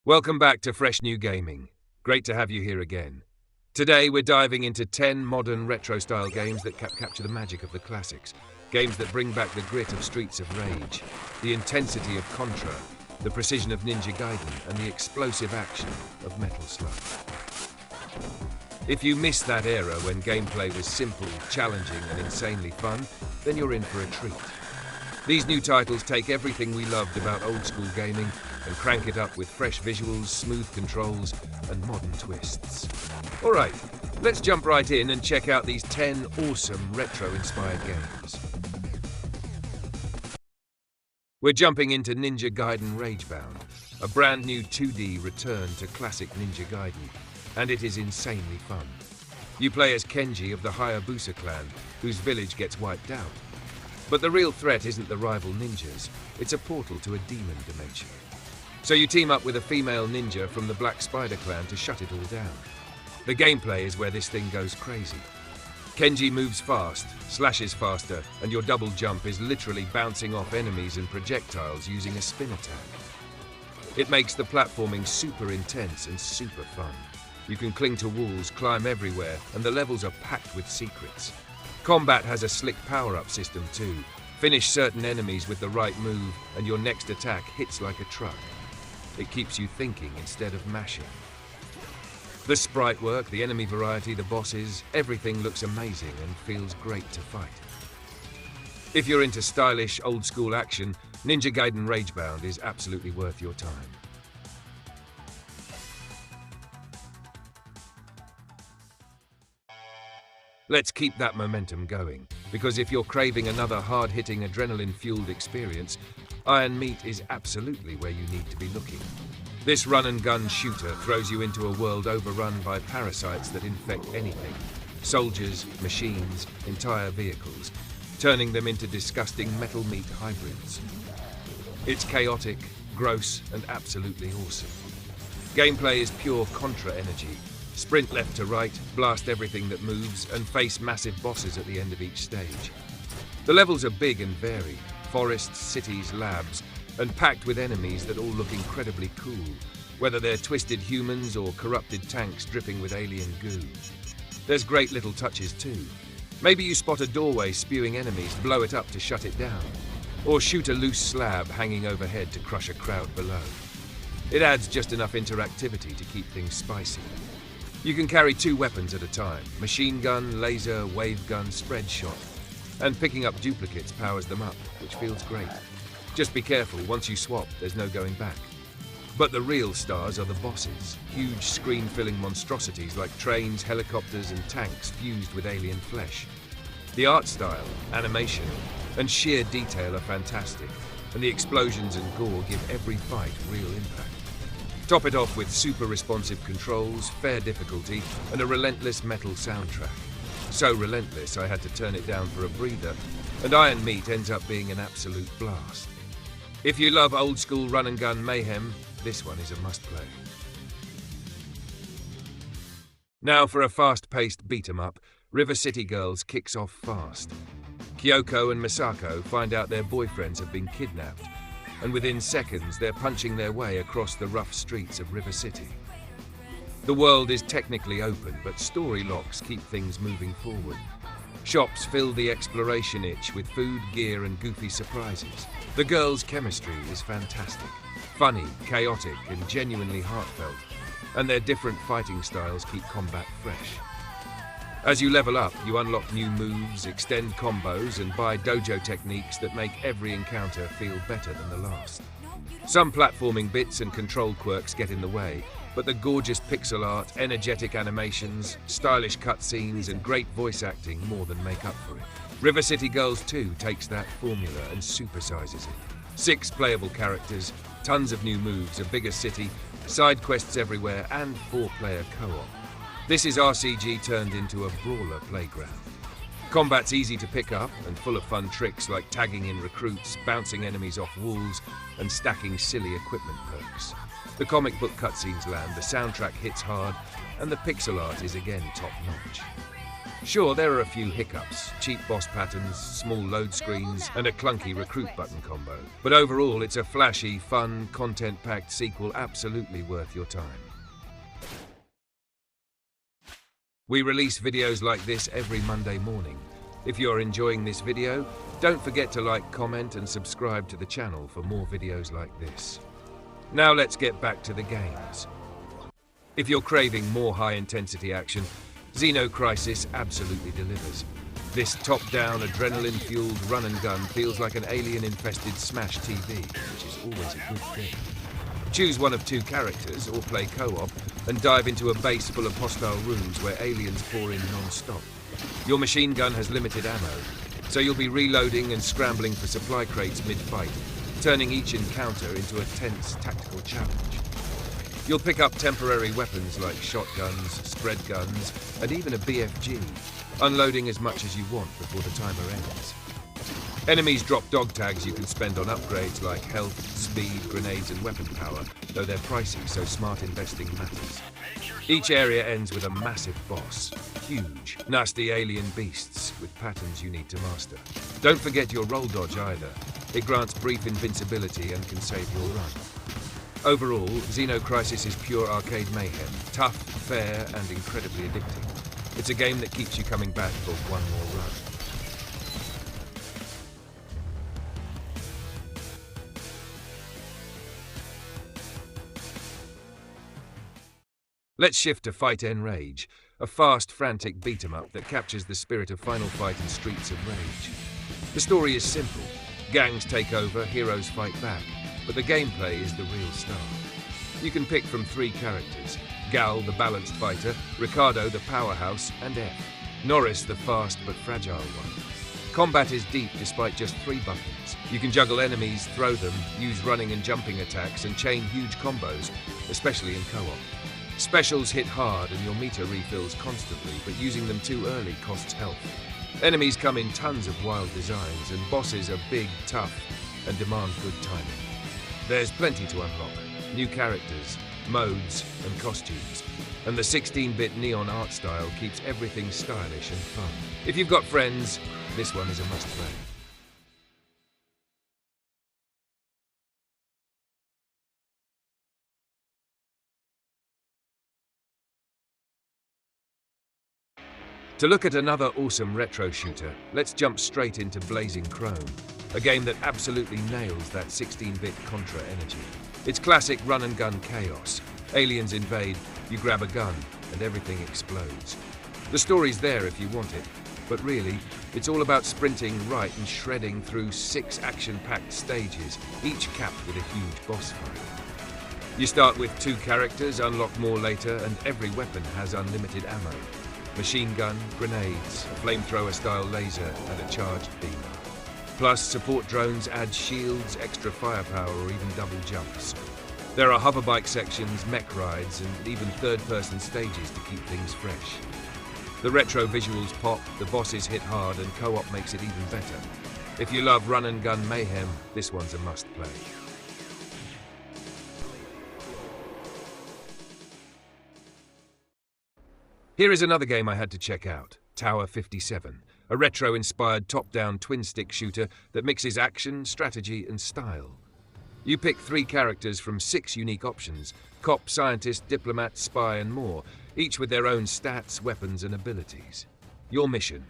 Welcome back to Fresh New Gaming. Great to have you here again. Today we're diving into 10 modern retro-style games that capture the magic of the classics. Games that bring back the grit of Streets of Rage, the intensity of Contra, the precision of Ninja Gaiden, and the explosive action of Metal Slug. If you missed that era when gameplay was simple, challenging, and insanely fun, then you're in for a treat. These new titles take everything we loved about old-school gaming and crank it up with fresh visuals, smooth controls, and modern twists. Alright, let's jump right in and check out these 10 awesome retro-inspired games. We're jumping into Ninja Gaiden Ragebound, a brand new 2D return to classic Ninja Gaiden, and it is insanely fun. You play as Kenji of the Hayabusa clan, whose village gets wiped out. But the real threat isn't the rival ninjas, it's a portal to a demon dimension. So you team up with a female ninja from the Black Spider clan to shut it all down. The gameplay is where this thing goes crazy. Kenji moves fast, slashes faster, and your double jump is literally bouncing off enemies and projectiles using a spin attack. It makes the platforming super intense and super fun. You can cling to walls, climb everywhere, and the levels are packed with secrets. Combat has a slick power-up system too. Finish certain enemies with the right move, and your next attack hits like a truck. It keeps you thinking instead of mashing. The sprite work, the enemy variety, the bosses, everything looks amazing and feels great to fight. If you're into stylish, old-school action, Ninja Gaiden Ragebound is absolutely worth your time. Let's keep that momentum going, because if you're craving another hard-hitting, adrenaline-fueled experience, Iron Meat is absolutely where you need to be looking. This run-and-gun shooter throws you into a world overrun by parasites that infect anything. Soldiers, machines, entire vehicles, turning them into disgusting metal meat hybrids. It's chaotic, gross, and absolutely awesome. Gameplay is pure Contra energy. Sprint left to right, blast everything that moves, and face massive bosses at the end of each stage. The levels are big and varied, forests, cities, labs, and packed with enemies that all look incredibly cool, whether they're twisted humans or corrupted tanks dripping with alien goo. There's great little touches too. Maybe you spot a doorway spewing enemies, blow it up to shut it down, or shoot a loose slab hanging overhead to crush a crowd below. It adds just enough interactivity to keep things spicy. You can carry 2 weapons at a time, machine gun, laser, wave gun, spread shot, and picking up duplicates powers them up, which feels great. Just be careful, once you swap, there's no going back. But the real stars are the bosses, huge screen-filling monstrosities like trains, helicopters, and tanks fused with alien flesh. The art style, animation, and sheer detail are fantastic, and the explosions and gore give every fight real impact. Top it off with super responsive controls, fair difficulty, and a relentless metal soundtrack. So relentless I had to turn it down for a breather, and Iron Meat ends up being an absolute blast. If you love old-school run-and-gun mayhem, this one is a must-play. Now for a fast-paced beat-em-up, River City Girls kicks off fast. Kyoko and Misako find out their boyfriends have been kidnapped, and within seconds they're punching their way across the rough streets of River City. The world is technically open, but story locks keep things moving forward. Shops fill the exploration itch with food, gear, and goofy surprises. The girls' chemistry is fantastic. Funny, chaotic, and genuinely heartfelt, and their different fighting styles keep combat fresh. As you level up, you unlock new moves, extend combos, and buy dojo techniques that make every encounter feel better than the last. Some platforming bits and control quirks get in the way, but the gorgeous pixel art, energetic animations, stylish cutscenes, and great voice acting more than make up for it. River City Girls 2 takes that formula and supersizes it. 6 playable characters, tons of new moves, a bigger city, side quests everywhere, and 4-player co-op. This is RCG turned into a brawler playground. Combat's easy to pick up and full of fun tricks like tagging in recruits, bouncing enemies off walls, and stacking silly equipment perks. The comic book cutscenes land, the soundtrack hits hard, and the pixel art is again top-notch. Sure, there are a few hiccups, cheap boss patterns, small load screens, and a clunky recruit button combo. But overall, it's a flashy, fun, content-packed sequel absolutely worth your time. We release videos like this every Monday morning. If you're enjoying this video, don't forget to like, comment, and subscribe to the channel for more videos like this. Now let's get back to the games. If you're craving more high-intensity action, XenoCrisis absolutely delivers. This top-down, adrenaline-fueled run-and-gun feels like an alien-infested Smash TV, which is always a good thing. Choose one of two characters, or play co-op, and dive into a base full of hostile rooms where aliens pour in non-stop. Your machine gun has limited ammo, so you'll be reloading and scrambling for supply crates mid-fight, turning each encounter into a tense tactical challenge. You'll pick up temporary weapons like shotguns, spread guns, and even a BFG, unloading as much as you want before the timer ends. Enemies drop dog tags you can spend on upgrades like health, speed, grenades, and weapon power, though they're pricey, so smart investing matters. Each area ends with a massive boss, huge, nasty alien beasts with patterns you need to master. Don't forget your roll dodge either. It grants brief invincibility and can save your run. Overall, XenoCrisis is pure arcade mayhem, tough, fair, and incredibly addicting. It's a game that keeps you coming back for one more run. Let's shift to Fight N Rage, a fast, frantic beat-em-up that captures the spirit of Final Fight and Streets of Rage. The story is simple. Gangs take over, heroes fight back. But the gameplay is the real star. You can pick from three characters: Gal, the balanced fighter, Ricardo, the powerhouse, and F, Norris, the fast but fragile one. Combat is deep despite just 3 buttons. You can juggle enemies, throw them, use running and jumping attacks, and chain huge combos, especially in co-op. Specials hit hard and your meter refills constantly, but using them too early costs health. Enemies come in tons of wild designs, and bosses are big, tough, and demand good timing. There's plenty to unlock, new characters, modes, and costumes, and the 16-bit neon art style keeps everything stylish and fun. If you've got friends, this one is a must-play. To look at another awesome retro shooter, let's jump straight into Blazing Chrome, a game that absolutely nails that 16-bit Contra energy. It's classic run-and-gun chaos. Aliens invade, you grab a gun, and everything explodes. The story's there if you want it, but really, it's all about sprinting right and shredding through 6 action-packed stages, each capped with a huge boss fight. You start with 2 characters, unlock more later, and every weapon has unlimited ammo. Machine gun, grenades, a flamethrower-style laser, and a charged beamer. Plus, support drones add shields, extra firepower, or even double jumps. There are hoverbike sections, mech rides, and even third-person stages to keep things fresh. The retro visuals pop, the bosses hit hard, and co-op makes it even better. If you love run-and-gun mayhem, this one's a must-play. Here is another game I had to check out, Tower 57, a retro-inspired top-down twin-stick shooter that mixes action, strategy, and style. You pick 3 characters from 6 unique options: cop, scientist, diplomat, spy, and more, each with their own stats, weapons, and abilities. Your mission: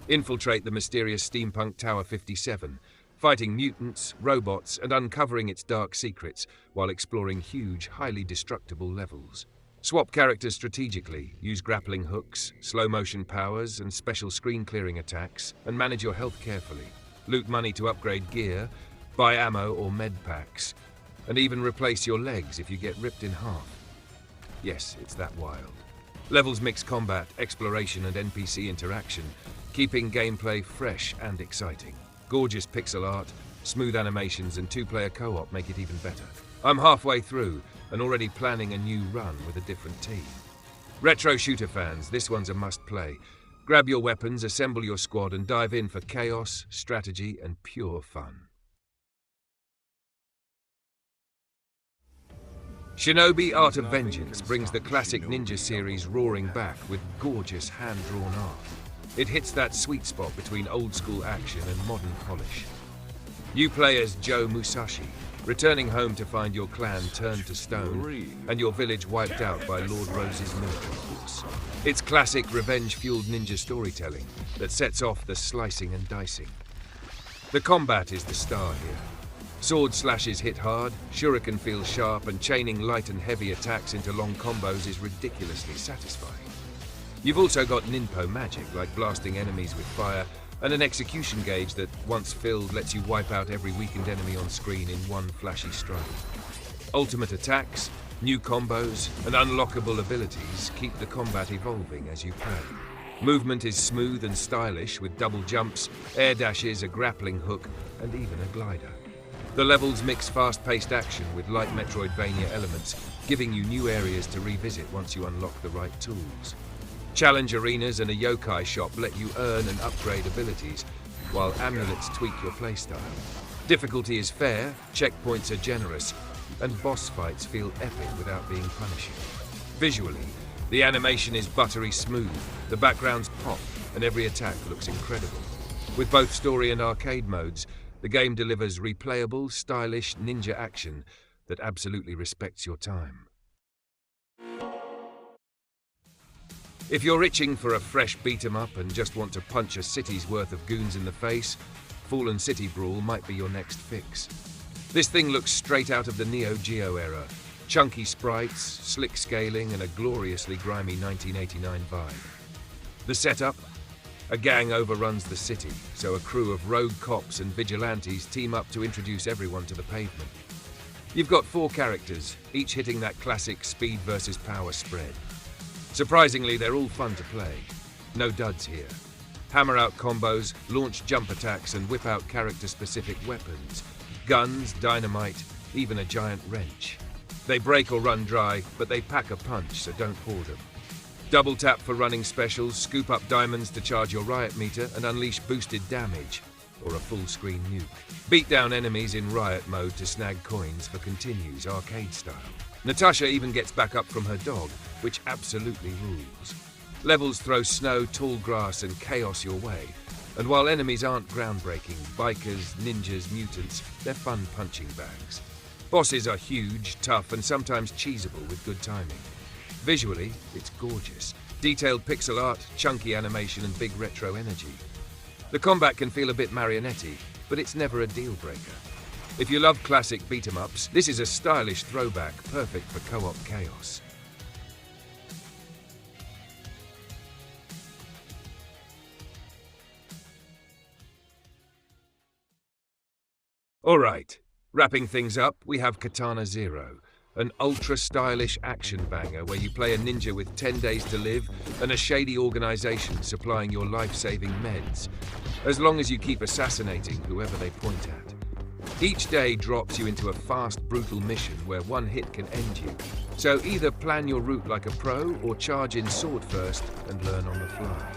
infiltrate the mysterious steampunk Tower 57, fighting mutants, robots, and uncovering its dark secrets while exploring huge, highly destructible levels. Swap characters strategically, use grappling hooks, slow-motion powers, and special screen-clearing attacks, and manage your health carefully. Loot money to upgrade gear, buy ammo or med packs, and even replace your legs if you get ripped in half. Yes, it's that wild. Levels mix combat, exploration, and NPC interaction, keeping gameplay fresh and exciting. Gorgeous pixel art, smooth animations, and 2-player co-op make it even better. I'm halfway through, and already planning a new run with a different team. Retro shooter fans, this one's a must-play. Grab your weapons, assemble your squad, and dive in for chaos, strategy, and pure fun. Shinobi Art of Vengeance brings the classic Ninja series roaring back with gorgeous hand-drawn art. It hits that sweet spot between old-school action and modern polish. You play as Joe Musashi, returning home to find your clan turned to stone and your village wiped out by Lord Rose's military force. It's classic revenge-fueled ninja storytelling that sets off the slicing and dicing. The combat is the star here. Sword slashes hit hard, shuriken feels sharp, and chaining light and heavy attacks into long combos is ridiculously satisfying. You've also got ninpo magic, like blasting enemies with fire, and an execution gauge that, once filled, lets you wipe out every weakened enemy on screen in one flashy strike. Ultimate attacks, new combos, and unlockable abilities keep the combat evolving as you play. Movement is smooth and stylish with double jumps, air dashes, a grappling hook, and even a glider. The levels mix fast-paced action with light Metroidvania elements, giving you new areas to revisit once you unlock the right tools. Challenge arenas and a yokai shop let you earn and upgrade abilities, while amulets tweak your playstyle. Difficulty is fair, checkpoints are generous, and boss fights feel epic without being punishing. Visually, the animation is buttery smooth, the backgrounds pop, and every attack looks incredible. With both story and arcade modes, the game delivers replayable, stylish ninja action that absolutely respects your time. If you're itching for a fresh beat-em-up and just want to punch a city's worth of goons in the face, Fallen City Brawl might be your next fix. This thing looks straight out of the Neo Geo era. Chunky sprites, slick scaling, and a gloriously grimy 1989 vibe. The setup? A gang overruns the city, so a crew of rogue cops and vigilantes team up to introduce everyone to the pavement. You've got 4 characters, each hitting that classic speed versus power spread. Surprisingly, they're all fun to play. No duds here. Hammer out combos, launch jump attacks, and whip out character-specific weapons. Guns, dynamite, even a giant wrench. They break or run dry, but they pack a punch, so don't hoard them. Double tap for running specials, scoop up diamonds to charge your riot meter, and unleash boosted damage, or a full-screen nuke. Beat down enemies in riot mode to snag coins for continues arcade style. Natasha even gets back up from her dog, which absolutely rules. Levels throw snow, tall grass, and chaos your way. And while enemies aren't groundbreaking, bikers, ninjas, mutants, they're fun punching bags. Bosses are huge, tough, and sometimes cheesable with good timing. Visually, it's gorgeous. Detailed pixel art, chunky animation, and big retro energy. The combat can feel a bit marionette-y, but it's never a deal breaker. If you love classic beat-em-ups, this is a stylish throwback, perfect for co-op chaos. Alright, wrapping things up, we have Katana ZERO, an ultra-stylish action banger where you play a ninja with 10 days to live and a shady organization supplying your life-saving meds, as long as you keep assassinating whoever they point at. Each day drops you into a fast, brutal mission where one hit can end you, so either plan your route like a pro or charge in sword first and learn on the fly.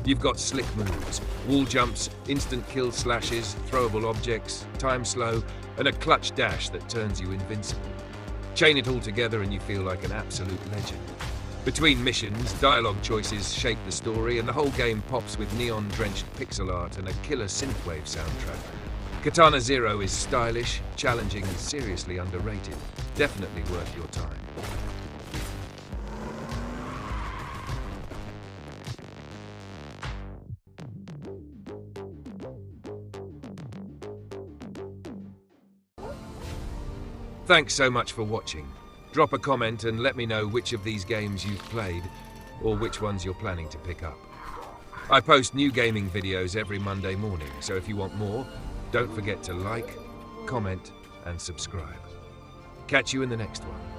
You've got slick moves, wall jumps, instant kill slashes, throwable objects, time slow, and a clutch dash that turns you invincible. Chain it all together and you feel like an absolute legend. Between missions, dialogue choices shape the story, and the whole game pops with neon-drenched pixel art and a killer synthwave soundtrack. Katana ZERO is stylish, challenging, and seriously underrated. Definitely worth your time. Thanks so much for watching. Drop a comment and let me know which of these games you've played, or which ones you're planning to pick up. I post new gaming videos every Monday morning, so if you want more, don't forget to like, comment, and subscribe. Catch you in the next one.